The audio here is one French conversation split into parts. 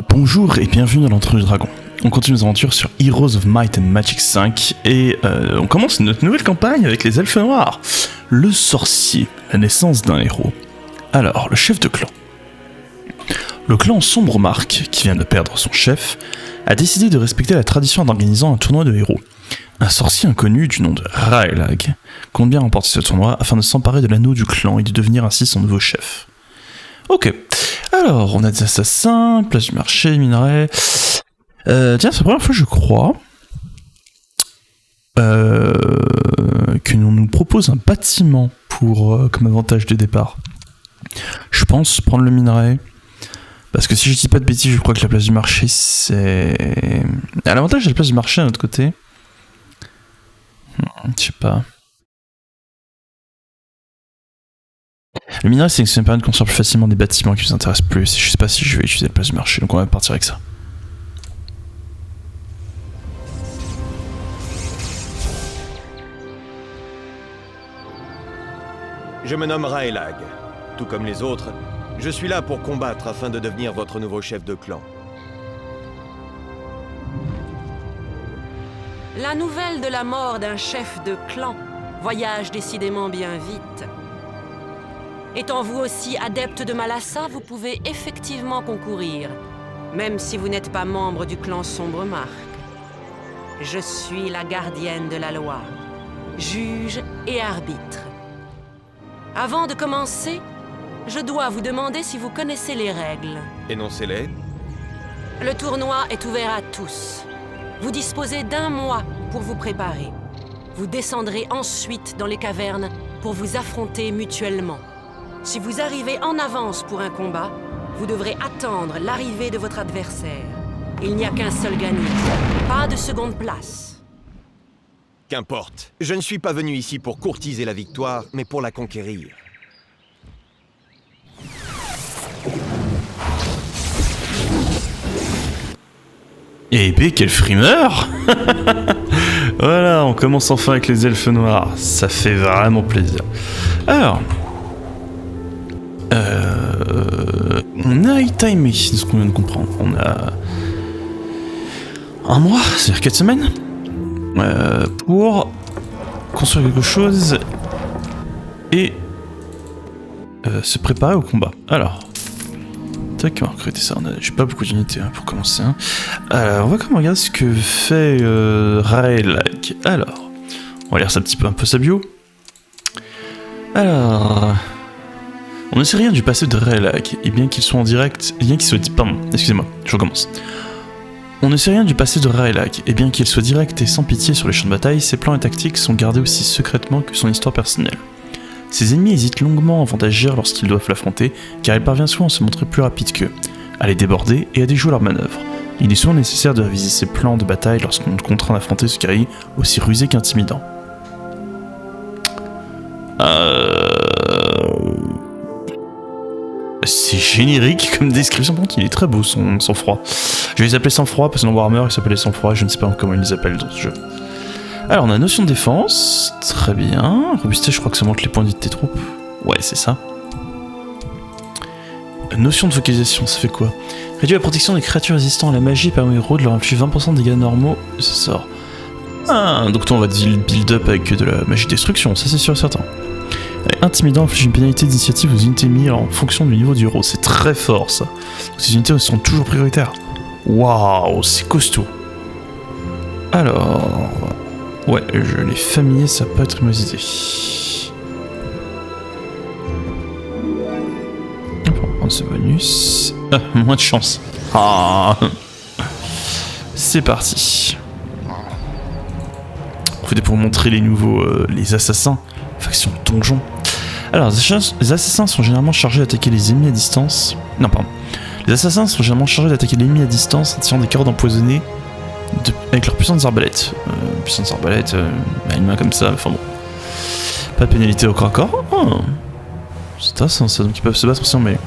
Bonjour et bienvenue dans l'Entre du Dragon. On continue nos aventures sur Heroes of Might and Magic 5 et on commence notre nouvelle campagne avec les elfes noirs. Le sorcier, la naissance d'un héros. Alors, le chef de clan. Le clan Sombre Marque, qui vient de perdre son chef, a décidé de respecter la tradition en organisant un tournoi de héros. Un sorcier inconnu du nom de Raelag compte bien remporter ce tournoi afin de s'emparer de l'anneau du clan et de devenir ainsi son nouveau chef. Ok, alors on a des assassins, place du marché, minerais... tiens, c'est la première fois je crois que l'on nous propose un bâtiment pour comme avantage de départ. Je pense prendre le minerai, parce que si je dis pas de bêtises, je crois que la place du marché c'est... À l'avantage de la place du marché à notre côté. Je sais pas... Le minerai, c'est que ça me permet de construire plus facilement des bâtiments qui vous intéressent plus. Je sais pas si je vais utiliser la place du marché, donc on va partir avec ça. Je me nomme Raelag. Tout comme les autres, je suis là pour combattre afin de devenir votre nouveau chef de clan. La nouvelle de la mort d'un chef de clan voyage décidément bien vite. Étant vous aussi adepte de Malassa, vous pouvez effectivement concourir, même si vous n'êtes pas membre du clan Sombre Marque. Je suis la gardienne de la loi, juge et arbitre. Avant de commencer, je dois vous demander si vous connaissez les règles. Énoncez-les. Le tournoi est ouvert à tous. Vous disposez d'1 mois pour vous préparer. Vous descendrez ensuite dans les cavernes pour vous affronter mutuellement. Si vous arrivez en avance pour un combat, vous devrez attendre l'arrivée de votre adversaire. Il n'y a qu'un seul gagnant, pas de seconde place. Qu'importe, je ne suis pas venu ici pour courtiser la victoire, mais pour la conquérir. Et B, quel frimeur. Voilà, on commence enfin avec les elfes noirs. Ça fait vraiment plaisir. Alors... on a timé, c'est ce qu'on vient de comprendre. On a 1 mois, c'est-à-dire 4 semaines, pour construire quelque chose et se préparer au combat. Alors, tac, on va recruter ça. J'ai pas beaucoup d'unités pour commencer. Alors, on va quand même regarder ce que fait Raelag. Alors, on va lire ça un peu sa bio. Alors... On ne sait rien du passé de Raelag, et bien qu'il soit en direct, pardon, excusez-moi, je recommence. On ne sait rien du passé de Raelag, et bien qu'il soit direct et sans pitié sur les champs de bataille, ses plans et tactiques sont gardés aussi secrètement que son histoire personnelle. Ses ennemis hésitent longuement avant d'agir lorsqu'ils doivent l'affronter, car il parvient souvent à se montrer plus rapide qu'eux, à les déborder et à déjouer leurs manœuvres. Il est souvent nécessaire de réviser ses plans de bataille lorsqu'on est contraint d'affronter ce guerrier aussi rusé qu'intimidant. C'est générique comme description, par contre il est très beau son sang-froid. Je vais les appeler sang-froid parce que dans Warhammer il s'appelait sang-froid, je ne sais pas comment ils les appellent dans ce jeu. Alors on a notion de défense, très bien. Robustesse, je crois que ça montre les points de vie de tes troupes. Ouais, c'est ça. Notion de focalisation, ça fait quoi? Réduit la protection des créatures résistantes à la magie et permet aux héros de leur infliger 20% de dégâts normaux, ça sort. Ah, donc toi on va build-up avec de la magie de destruction, ça c'est sûr et certain. Intimidant inflige une pénalité d'initiative aux unités ennemies en fonction du niveau du héros. C'est très fort ça. Ces unités sont toujours prioritaires. Waouh, c'est costaud. Alors... Ouais, les familiers, ça peut être une mauvaise idée. On va prendre ce bonus. Ah, moins de chance. Ah. C'est parti. Faut pour montrer les nouveaux... les assassins. Faction donjon. Alors, les assassins sont généralement chargés d'attaquer les ennemis à distance. Non, pardon. Les assassins sont généralement chargés d'attaquer l'ennemi à distance en tirant des carottes empoisonnées avec leurs puissantes arbalètes. Puissantes arbalètes, à une main comme ça, enfin bon. Pas de pénalité au corps à corps. Oh. C'est intéressant ça, donc ils peuvent se battre aussi en mêlée.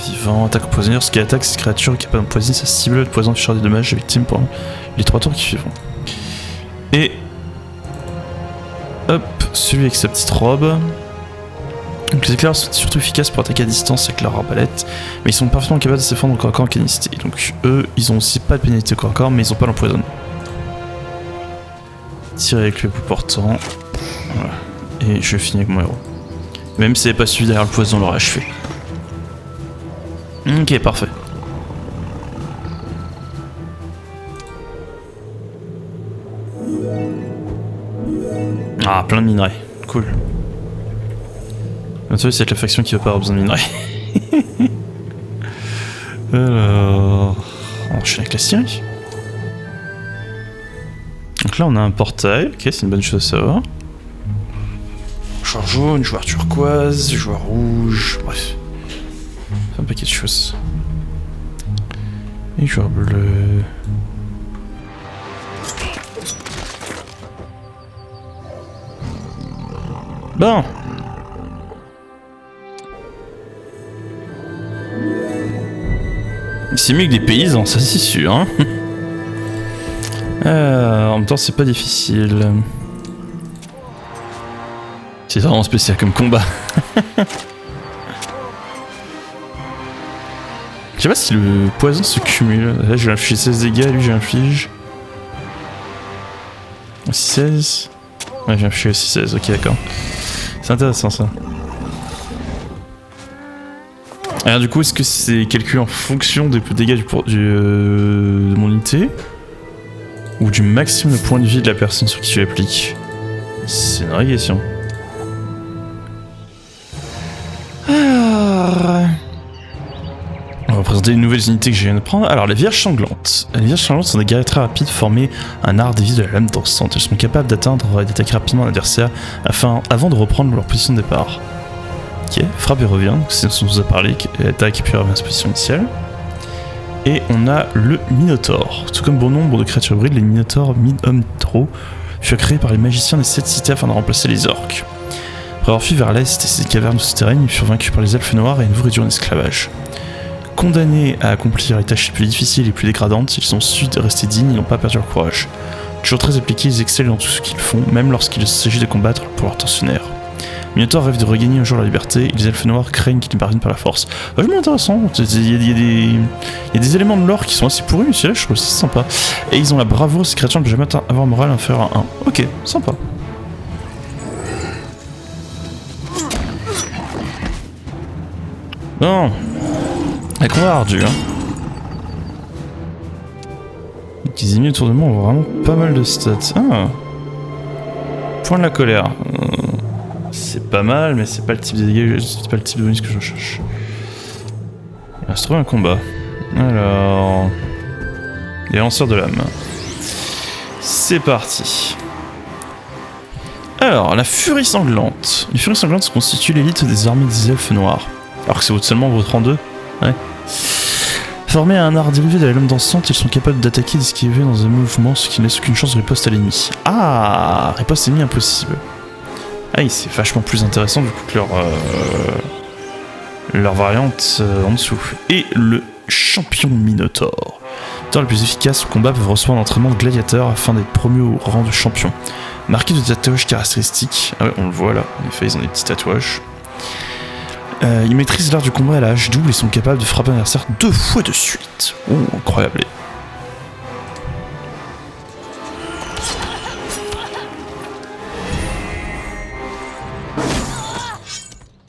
Vivant, attaque empoisonnée. Lorsqu'il attaque cette créature qui est pas empoisonnée, ça cible le poison qui charge des dommages à victime pendant les 3 tours qui suivront. Et hop, celui avec sa petite robe. Donc les éclairs sont surtout efficaces pour attaquer à distance avec leur arbalète, mais ils sont parfaitement capables de se défendre au corps à corps en canicité. Donc eux, ils ont aussi pas de pénalité au corps à corps, mais ils ont pas l'empoisonnement. Tirer avec le bout portant. Voilà. Et je finis avec mon héros. Même s'il n'est pas suivi derrière le poison, on l'aurait achevé. Ok, parfait. Ah, plein de minerais. Cool. Maintenant, c'est la faction qui va pas avoir besoin de minerais. Alors... On enchaîne avec la Syrie. Donc là, on a un portail. Ok, c'est une bonne chose à savoir. Joueur jaune, joueur turquoise, joueur rouge... Bref. C'est un paquet de choses. Et joueur bleu... Bon. C'est mieux que des paysans, ça c'est sûr. Hein. En même temps, c'est pas difficile. C'est vraiment spécial comme combat. Je sais pas si le poison se cumule. Là, je lui inflige 16 dégâts, lui, j'inflige. Aussi 16. Ouais, j'ai infligé aussi 16, ok, d'accord. C'est intéressant ça. Alors du coup, est-ce que c'est calculé en fonction des dégâts de mon unité ou du maximum de points de vie de la personne sur qui tu appliques? C'est une vraie question. Alors... On va présenter les nouvelles unités que je viens de prendre. Alors, les Vierges Sanglantes. Les Vierges Sanglantes sont des guerriers très rapides formés un art des vies de la lame dansante. Elles sont capables d'atteindre et d'attaquer rapidement l'adversaire avant de reprendre leur position de départ. Ok, frappe et revient, c'est ce dont on nous a parlé, attaque et puis revient à sa position initiale. Et on a le Minotaure. Tout comme bon nombre de créatures hybrides, les Minotaures Mid-Homme-Tro furent créés par les magiciens des 7 cités afin de remplacer les orques. Après avoir fui vers l'est et ses cavernes souterraines, ils furent vaincus par les elfes noirs et à nouveau réduits en esclavage. Condamnés à accomplir les tâches les plus difficiles et les plus dégradantes, ils ont su rester dignes et n'ont pas perdu leur courage. Toujours très appliqués, ils excellent dans tout ce qu'ils font, même lorsqu'il s'agit de combattre pour leurs tortionnaires. Minotaur rêve de regagner un jour la liberté, et les elfes noirs craignent qu'ils ne parviennent par la force. Vachement intéressant, il y a des éléments de lore qui sont assez pourris, mais celui-là je trouve ça sympa. Et ils ont la bravoure, ces créatures ne peuvent jamais avoir morale inférieure à 1. Ok, sympa. Bon. Un combat ardu, hein. Les ennemis autour de moi ont vraiment pas mal de stats. Ah. Point de la colère. C'est pas mal, mais c'est pas le type de dégâts, c'est pas le type de bonus que je cherche. Il va se trouver un combat. Alors... Les lanceurs de l'âme. C'est parti. Alors, la furie sanglante. Les furies sanglantes constituent l'élite des armées des elfes noirs. Alors que c'est seulement votre 32. Ouais. Formés à un art dérivé de la lame dansante, ils sont capables d'attaquer et d'esquiver dans un mouvement, ce qui ne laisse aucune chance de riposte à l'ennemi. Ah, riposte ennemie impossible. Ah oui, c'est vachement plus intéressant du coup que leur variante en dessous. Et le champion Minotaure. Les les plus efficaces au combat peuvent recevoir un entraînement de gladiateur afin d'être promus au rang de champion. Marqués de tatouages caractéristiques. Ah ouais, on le voit là, en effet, ils ont des petits tatouages. Ils maîtrisent l'art du combat à la hache double et sont capables de frapper un adversaire 2 fois de suite. Oh, incroyable.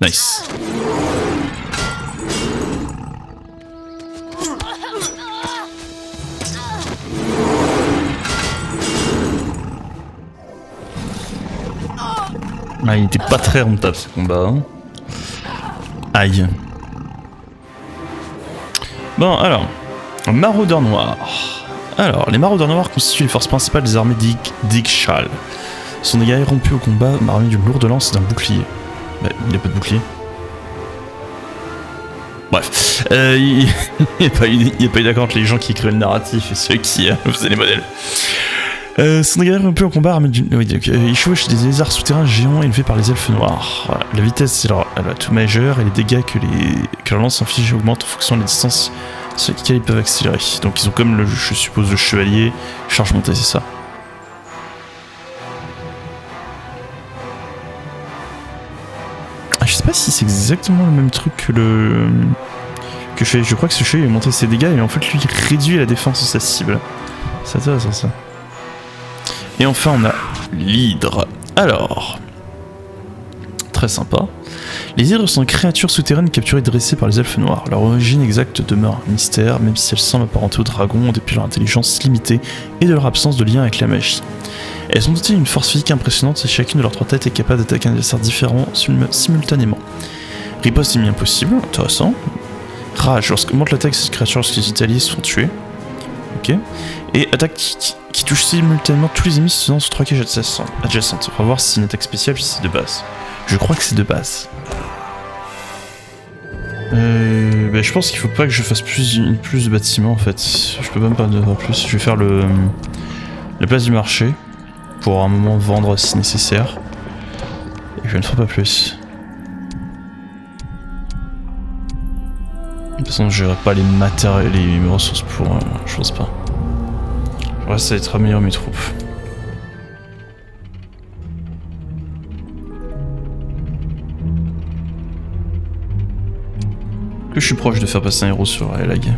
Nice. Ah, il était pas très rentable ce combat. Hein. Aïe. Bon, alors. Maraudeurs noirs. Alors, les maraudeurs noirs constituent les forces principales des armées d'Igshal. Ce sont des guerriers rompus au combat, armés d'une lourde lance et d'un bouclier. Bah, il n'y a pas de bouclier. Bref. Il n'y a pas eu d'accord entre les gens qui écrivaient le narratif et ceux qui faisaient les modèles. Ce sont des guerriers rompus au combat, armés d'une... Oui, ils chevauchent des lézards souterrains géants élevés par les elfes noirs. Voilà. La vitesse, c'est leur atout majeur, et les dégâts que leur lance inflige augmentent en fonction de la distance sur lesquelles ils peuvent accélérer. Donc ils ont comme, je suppose, le chevalier, charge montée, c'est ça. Je sais pas ici, c'est exactement le même truc que le... que je crois que ce chevalier il montait ses dégâts, mais en fait lui il réduit la défense de sa cible. C'est intéressant ça. Et enfin on a l'hydre. Alors... Très sympa. Les hydres sont des créatures souterraines capturées et dressées par les elfes noirs. Leur origine exacte demeure un mystère, même si elles semblent apparentées aux dragons depuis leur intelligence limitée et de leur absence de lien avec la magie. Elles sont dotées d'une force physique impressionnante et chacune de leurs 3 têtes est capable d'attaquer un adversaire différent simultanément. Riposte est impossible, intéressant. Rage, lorsqu'augmente l'attaque de cette créature lorsque les alliés sont tués. Ok. Et attaque qui touche simultanément tous les ennemis se faisant sur 3 cages adjacentes. On va voir si c'est une attaque spéciale ou si c'est de base. Je crois que c'est de base. Je pense qu'il faut pas que je fasse plus de bâtiments en fait. Je peux même pas en avoir plus. Je vais faire la place du marché pour à un moment vendre si nécessaire. Et je ne ferai pas plus. De toute façon, je n'aurai pas les matériaux, les ressources pour. Je pense pas. Je reste à être améliorer mes troupes. Que je suis proche de faire passer un héros sur Raelag.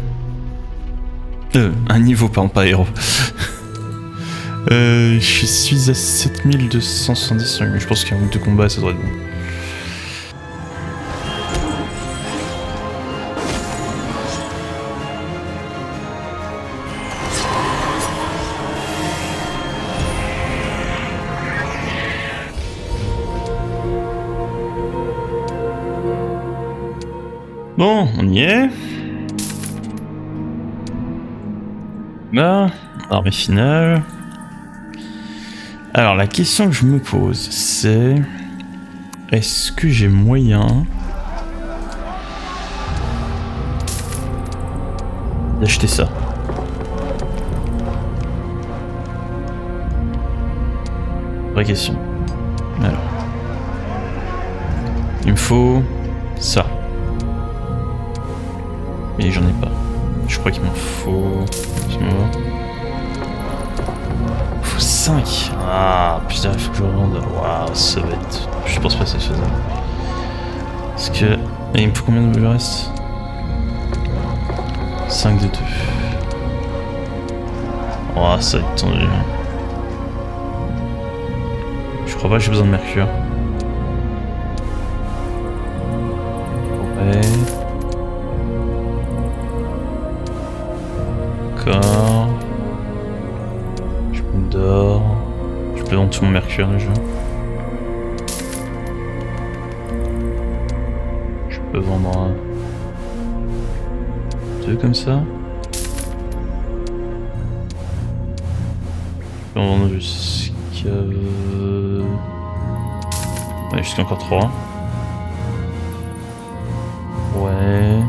Un niveau, pardon, pas héros. Je suis à 7270, mais je pense qu'un mode de combat ça devrait être bon. Bon, on y est. Là, armée finale. Alors la question que je me pose, c'est... Est-ce que j'ai moyen... d'acheter ça? Vraie question. Alors... Il me faut... ça. Mais j'en ai pas. Je crois qu'il m'en faut... Il faut 5. Ah putain, il faut que je revende. Waouh, ça va être... Je pense pas que c'est faisable. Parce que... Et il me faut combien de me reste? 5 de 2. Oh, ça va être tendu. Je crois pas que j'ai besoin de mercure. Ouais... D'accord. Je me dors. Je peux vendre tout mon mercure déjà. Je peux vendre 2 comme ça. Je peux en vendre jusqu'à... Ouais, jusqu'à encore 3. Ouais...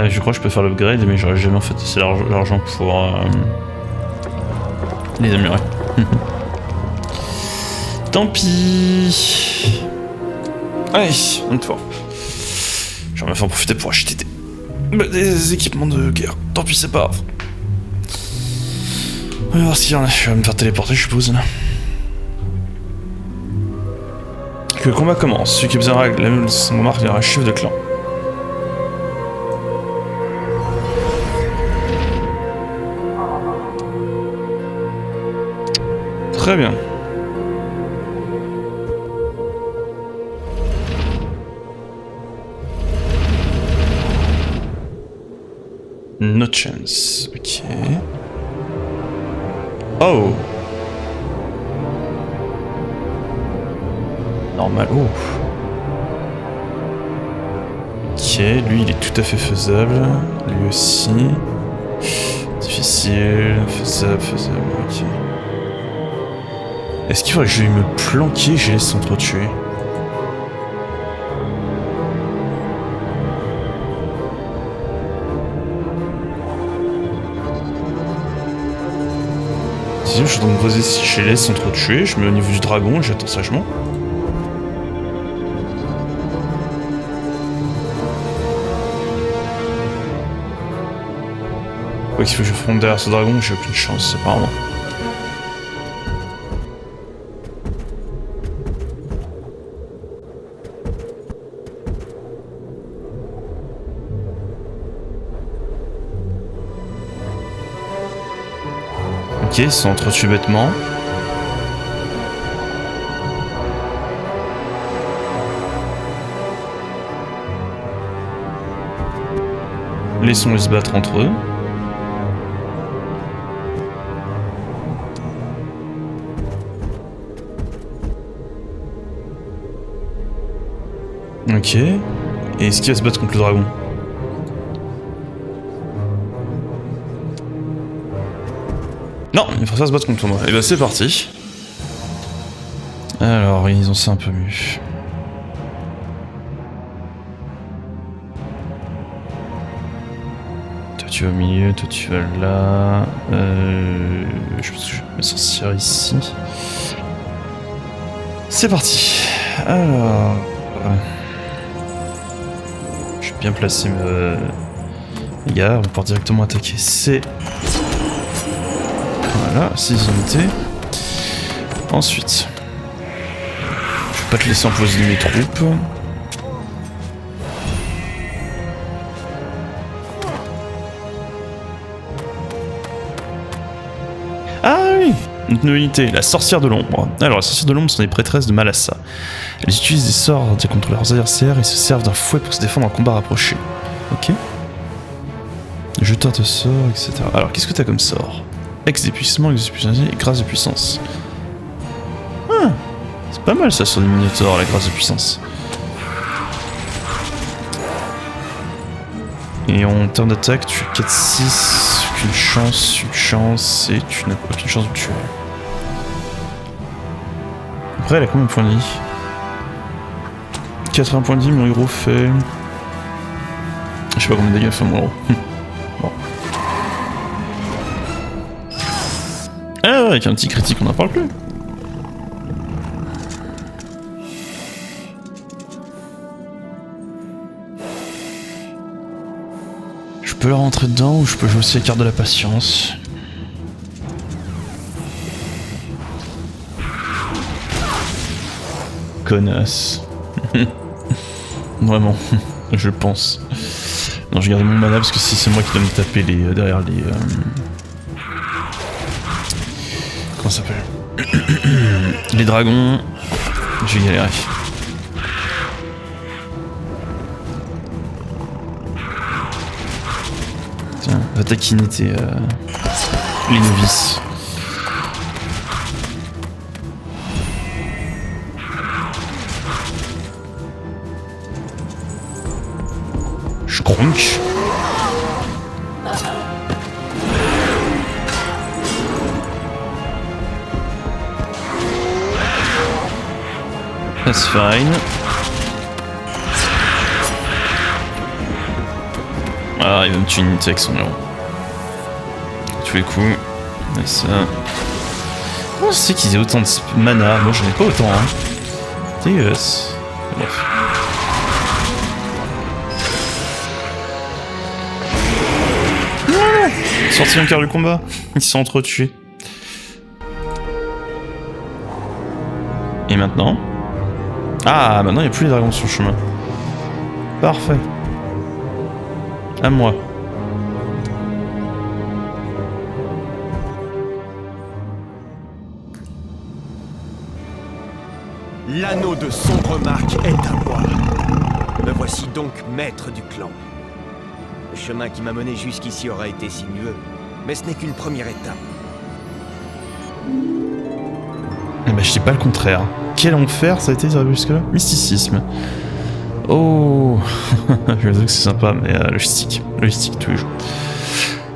je crois que je peux faire l'upgrade, mais j'aurais jamais en fait assez l'argent pour les améliorer. Tant pis. Allez, une fois. J'aurais même fait en profiter pour acheter des équipements de guerre. Tant pis, c'est pas grave. On va voir s'il y en a. Je vais me faire téléporter, je suppose. Que le combat commence. Celui qui a besoin de règle, son marque il y aura un chef de clan. Très bien. No chance. Ok. Oh. Normal. Oh. Ok, lui il est tout à fait faisable. Lui aussi. Difficile. Faisable. Ok. Est-ce qu'il faudrait que je vais me planquer et je laisse s'entretuer? Sinon je suis en train de me poser si je les laisse s'entretuer, je me mets au niveau du dragon et j'attends sagement. Quoi qu'il faut que je fronde derrière ce dragon, j'ai aucune chance, apparemment. Ok, ils sont entretués bêtement. Laissons-les se battre entre eux. Ok. Et est-ce qu'il va se battre contre le dragon? Non, il faut ça se battre contre moi. Et bah c'est parti. Alors, organisons ça un peu mieux. Toi tu vas au milieu, toi tu vas là. Je pense que je vais me sortir ici. C'est parti. Alors... je vais bien placer mes gars, on va pouvoir directement attaquer ces... Voilà, 6 unités. Ensuite, je vais pas te laisser empoisonner mes troupes. Ah oui, une nouvelle unité, la sorcière de l'ombre. Alors, la sorcière de l'ombre sont des prêtresses de Malassa. Elles utilisent des sorts contre leurs adversaires et se servent d'un fouet pour se défendre en combat rapproché. Ok. Jeteur de sorts, etc. Alors, qu'est-ce que t'as comme sort? Ex d'épuisement, ex de puissance et grâce de puissance. Ah, c'est pas mal ça sur les minotaures, la grâce de puissance. Et en termes d'attaque, tu as 4-6, une chance, et tu n'as aucune chance de tuer. Après, elle a combien de points de vie? 80 points de vie, mon héros fait... Je sais pas combien de dégâts fait mon héros. Bon. Ah ouais, avec un petit critique, on n'en parle plus. Je peux leur rentrer dedans ou je peux jouer aussi la carte de la patience. Connasse. Vraiment, je pense. Non, je garde mon mana parce que si c'est moi qui dois me taper derrière les... Comment ça s'appelle? Les dragons. Je vais galérer. Tiens, va taquiner les novices. Kronk. That's fine. Ah, il va me tuer une unité avec son héros. Tous les coups. Et ça. Comment c'est qu'ils aient autant de mana? Moi j'en ai pas autant, hein. Dégueulasse. Bref. Sorti un quart du combat, ils sont entretués. Et maintenant? Ah, maintenant il n'y a plus les dragons sur le chemin. Parfait. À moi. L'anneau de sombre marque est à moi. Me voici donc maître du clan. Le chemin qui m'a mené jusqu'ici aura été sinueux, mais ce n'est qu'une première étape. Eh ben, je dis pas le contraire. Quel enfer ça a été jusque-là? Mysticisme. Oh, je veux dire que c'est sympa, mais logistique tous les jours.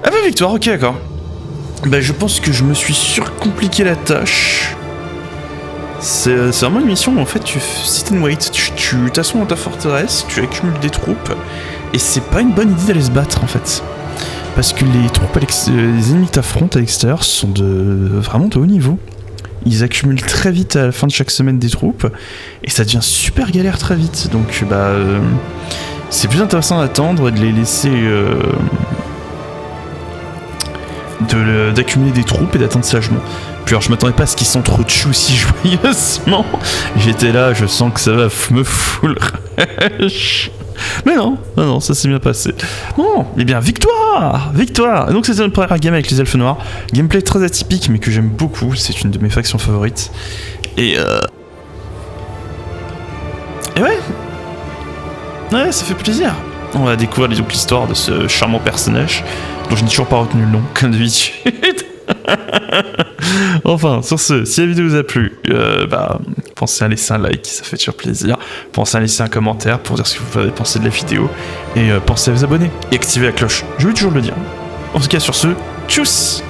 Ah bah victoire, ok d'accord. Bah je pense que je me suis surcompliqué la tâche. C'est vraiment une mission où en fait tu sit and wait, tu t'assois dans ta forteresse, tu accumules des troupes, et c'est pas une bonne idée d'aller se battre en fait. Parce que les troupes, les ennemis que t'affrontes à l'extérieur sont vraiment de haut niveau. Ils accumulent très vite à la fin de chaque semaine des troupes, et ça devient super galère très vite, donc bah... c'est plus intéressant d'attendre et de les laisser... d'accumuler des troupes et d'attendre sagement. Puis alors je m'attendais pas à ce qu'ils s'entretuent aussi joyeusement. J'étais là, je sens que ça va me foutre. Mais non, ça s'est bien passé. Bon, eh bien, victoire. Et donc c'était une première game avec les elfes noirs. Gameplay très atypique, mais que j'aime beaucoup. C'est une de mes factions favorites. Et ouais, ça fait plaisir. On va découvrir donc l'histoire de ce charmant personnage, dont je n'ai toujours pas retenu le nom, comme d'habitude. Enfin, sur ce, si la vidéo vous a plu, pensez à laisser un like, ça fait toujours plaisir. Pensez à laisser un commentaire pour dire ce que vous avez pensé de la vidéo. Et pensez à vous abonner et activer la cloche, je vais toujours le dire. En tout cas, sur ce, tchuss!